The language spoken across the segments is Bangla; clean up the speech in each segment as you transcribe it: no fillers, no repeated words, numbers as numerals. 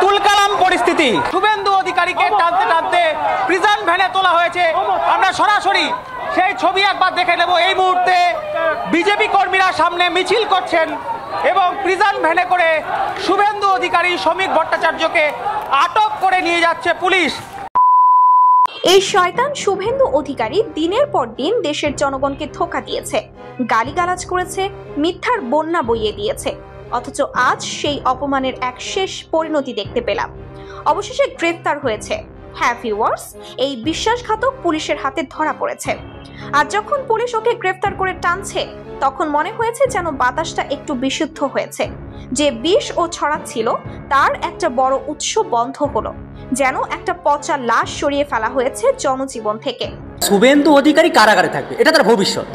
তুলকালাম পরিস্থিতি, শুভেন্দু অধিকারীকে টানতে টানতে প্রিজন ভ্যানে তোলা হয়েছে। আমরা সরাসরি সেই ছবি একবার দেখে নেব। এই মুহূর্তে বিজেপি কর্মীরা সামনে মিছিল করছেন এবং প্রিজন ভ্যানে করে শুভেন্দু অধিকারী, শ্রমিক ভট্টাচার্যকে আটক করে নিয়ে যাচ্ছে পুলিশ। এই শয়তান শুভেন্দু অধিকারী দিনের পর দিন দেশের জনগণকে ধোঁকা দিয়েছে, গালিগালাজ করেছে, মিথ্যার বন্যা বইয়ে দিয়েছে। অথচ আজ সেই অপমানের এক শেষ পরিণতি দেখতে পেলাম। অবশেষে গ্রেফতার হয়েছে। হ্যাঁ ভিউয়ার্স, এই বিশ্বাসঘাতক পুলিশের হাতে ধরা পড়েছে। আর যখন পুলিশ ওকে গ্রেফতার করে টানছে, তখন মনে হয়েছে যেন বাতাসটা একটু বিশুদ্ধ হয়েছে। যে বিষ ও ছড়াচ্ছিল তার একটা বড় উৎস বন্ধ হলো, যেন একটা পচা লাশ সরিয়ে ফেলা হয়েছে জনজীবন থেকে। শুভেন্দু অধিকারী কারাগারে থাকবে, এটা তার ভবিষ্যৎ।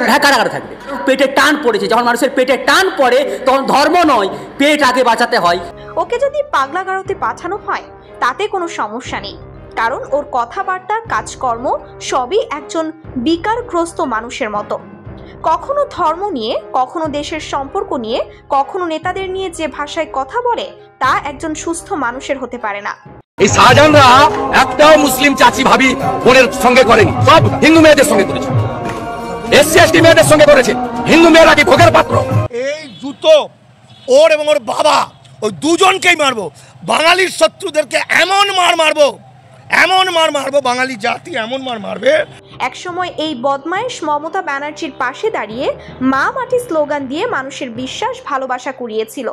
হ্যাঁ, কারাগারে থাকবে। পেটে টান পড়েছে, যখন মানুষের পেটে টান পড়ে তখন ধর্ম নয়, পেট আগে বাঁচাতে হয়। ওকে যদি পাগলাগারোতে পাঠানো হয় তাতে কোনো সমস্যা নেই, কারণ ওর কথাবার্তা, কাজকর্ম সবই একজন বিকারগ্রস্ত মানুষের মতো। কখনো ধর্ম নিয়ে, কখনো দেশের সম্পর্ক নিয়ে, কখনো নেতাদের নিয়ে যে ভাষায় কথা বলে তা একজন সুস্থ মানুষের হতে পারে না। এই শাহজাহানরা একটাও মুসলিম চাচি ভাবি বোনের সঙ্গে করেনি, সব হিন্দু মেয়েদের সঙ্গে করেছে, এসসি এসটি মেয়েদের সঙ্গে করেছে। হিন্দু মেয়েরা কি ভোগের পাত্র? এই জুতো ওর এবং ওর বাবা, ওই দুজনকেই মারবো। বাঙালির শত্রুদেরকে এমন মার মারবো, এমন মার মারবো, বাঙালি জাতি এমন মার মারবে। একসময় এই বদমাইশ মমতা ব্যানার্জির পাশে দাঁড়িয়ে মা মাটি স্লোগান দিয়ে মানুষের বিশ্বাস, ভালোবাসা কুড়িয়েছিল।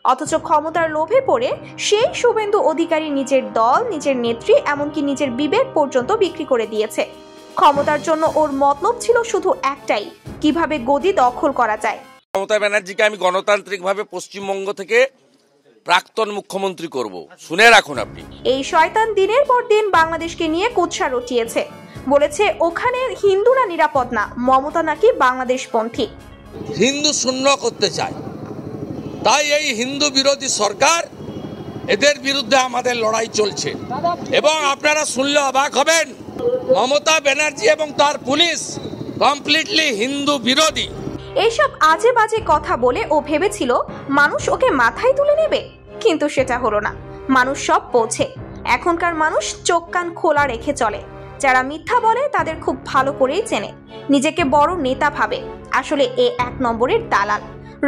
অথচ ক্ষমতার লোভে পড়ে সেই শুভেন্দু অধিকারী নিজের দল, নিজের নেত্রী, এমনকি নিজের বিবেক পর্যন্ত বিক্রি করে দিয়েছে। ক্ষমতার জন্য ওর মতলব ছিল শুধু একটাই, কিভাবে গদি দখল করা যায়। মমতা ব্যানার্জিকে আমি গণতান্ত্রিকভাবে পশ্চিমবঙ্গ থেকে প্রাক্তন মুখ্যমন্ত্রী করব, শুনে রাখুন আপনি। এই শয়তান দিনের পর দিন বাংলাদেশকে নিয়ে কুৎসা রটিয়েছে। বলেছে ওখানে হিন্দুরা নিরাপদ না, মমতা নাকি বাংলাদেশপন্থী। হিন্দু শূন্য করতে চায়, তাই এই হিন্দু বিরোধী সরকার, এদের বিরুদ্ধে আমাদের লড়াই চলছে। এবং আপনারা শুনলে অবাক হবেন, মমতা ব্যানার্জি এবং তার পুলিশ কমপ্লিটলি হিন্দু বিরোধী। এইসব আজে বাজে কথা বলে ও ভেবেছিল মানুষ ওকে মাথায় তুলে নেবে, কিন্তু সেটা হলো না। মানুষ সব বোঝে। এখনকার মানুষ চোখ কান খোলা রেখে চলে। যারা মিথ্যা বলে তাদের খুব ভালো করেই চেনে। নিজেকে বড় নেতা ভাবে, আসলে এ এক নম্বরের দালাল।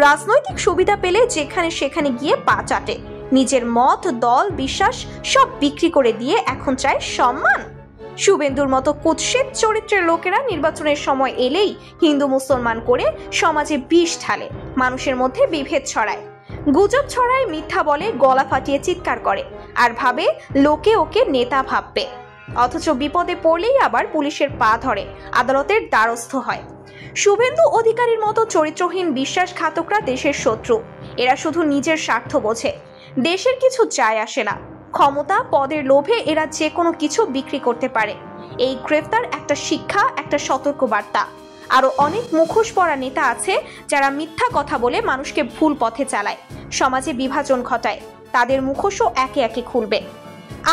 রাজনৈতিক সুবিধা পেলে যেখানে সেখানে গিয়ে পা চাটে। নিজের মত, দল, বিশ্বাস সব বিক্রি করে দিয়ে এখন চায় সম্মান। শুভেন্দুর মতো কুৎসিত চরিত্রের লোকেরা নির্বাচনের সময় এলেই হিন্দু মুসলমান করে সমাজে বিষ ঢালে, মানুষের মধ্যে বিভেদ ছড়ায়, গুজব ছড়ায়, মিথ্যা বলে, গলা ফাটিয়ে চিৎকার করে, আর ভাবে লোকে ওকে নেতা ভাববে। অথচ বিপদে পড়লেই আবার পুলিশের পা ধরে, আদালতের দ্বারস্থ হয়। শুভেন্দু অধিকারীর মতো চরিত্রহীন বিশ্বাসঘাতকরা দেশের শত্রু। এরা শুধু নিজের স্বার্থ বোঝে, দেশের কিছু যায় আসে না। ক্ষমতা, পদের লোভে এরা যে কোনো কিছু বিক্রি করতে পারে। এই গ্রেফতার একটা শিক্ষা, একটা সতর্ক বার্তা। আরো অনেক মুখোশ পরা নেতা আছে যারা মিথ্যা কথা বলে মানুষকে ভুল পথে চালায়, সমাজে বিভাজন ঘটায়। তাদের মুখোশও একে একে খুলবে।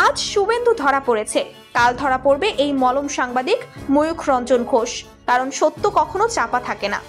আজ শুভেন্দু ধরা পড়েছে, কাল ধরা পড়বে এই মলম সাংবাদিক ময়ূখ রঞ্জন ঘোষ, কারণ সত্য কখনো চাপা থাকে না।